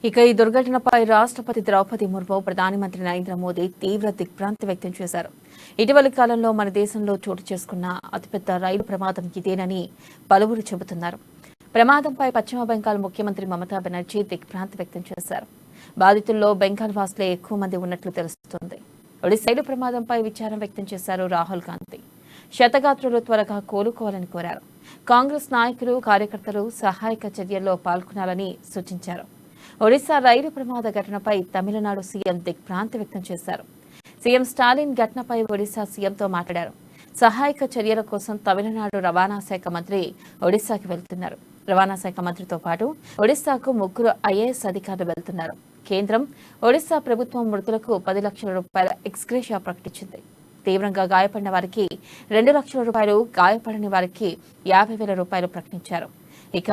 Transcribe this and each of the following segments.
ఇక ఈ దుర్ఘటనపై రాష్ట్రపతి ద్రౌపది ముర్ము, ప్రధానమంత్రి నరేంద్ర మోదీ తీవ్ర దిగ్భ్రాంతి వ్యక్తం చేశారు. ఇటీవలి కాలంలో మన దేశంలో చోటు చేసుకున్న అతిపెద్ద రైలు ప్రమాదం ఇదేనని పలువురు చెబుతున్నారు. ప్రమాదంపై పశ్చిమ బెంగాల్ ముఖ్యమంత్రి మమతా బెనర్జీ దిగ్భ్రాంతి వ్యక్తం చేశారు. బాధితుల్లో బెంగాల్ వాసులే ఎక్కువ మంది ఉన్నట్లు తెలుస్తోంది. ఒడిశా రైలు ప్రమాదంపై విచారం వ్యక్తం చేశారు రాహుల్ గాంధీ. క్షతగాత్రులు త్వరగా కోలుకోవాలని కోరారు. కాంగ్రెస్ నాయకులు, కార్యకర్తలు సహాయక చర్యల్లో పాల్గొనాలని సూచించారు. ఒడిశా రైలు ప్రమాద ఘటనపై తమిళనాడు సీఎం దిగ్భ్రాంతి వ్యక్తం చేశారు. సీఎం స్టాలిన్ ఘటనపై ఒడిశా సీఎంతో మాట్లాడారు. సహాయక చర్యల కోసం తమిళనాడు రవాణా శాఖ మంత్రి ఒడిశాకి వెళ్తున్నారు. రవాణా శాఖ మంత్రితో పాటు ఒడిశాకు 3 ఐఏఎస్ అధికారులు వెళ్తున్నారు. కేంద్రం, ఒడిశా ప్రభుత్వం మృతులకు 10 లక్షల రూపాయల ఎక్స్గ్రేషియా ప్రకటించింది. తీవ్రంగా గాయపడిన వారికి 2 లక్షల రూపాయలు, గాయపడని వారికి 50,000 రూపాయలు ప్రకటించారు. ఇక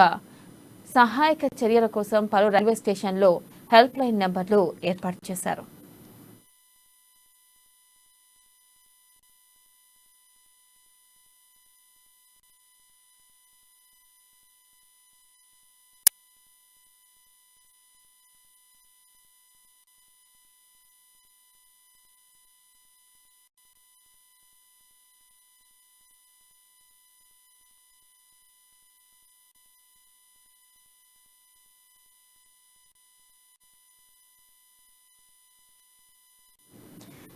సహాయక చర్యల కోసం పలు రైల్వే స్టేషన్లో హెల్ప్ లైన్ నెంబర్లు ఏర్పాటు చేశారు.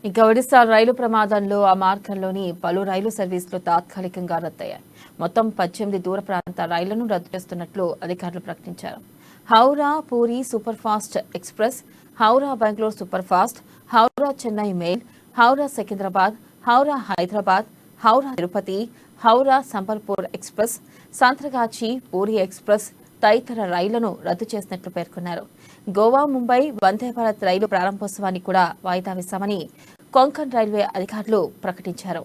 ఇక ఒడిశా రైలు ప్రమాదంలో ఆ మార్గంలోని పలు రైలు సర్వీసులు తాత్కాలికంగా రద్దయ్యాయి. మొత్తం 18 దూర ప్రాంత రైళ్లను రద్దు చేస్తున్నట్లు అధికారులు ప్రకటించారు. Howrah Puri super fast express, Howrah Bengaluru super fast, Howrah Chennai mail, Howrah Secunderabad, Howrah Hyderabad, Howrah Tirupati, Howrah Sambalpur express, Santragachi Puri express తదితర రైళ్లను రద్దు చేసినట్లు పేర్కొన్నారు. గోవా, ముంబై వందే భారత్ రైలు ప్రారంభోత్సవాన్ని కూడా వాయిదా వేశామని కొంకణ్ రైల్వే అధికారులు ప్రకటించారు.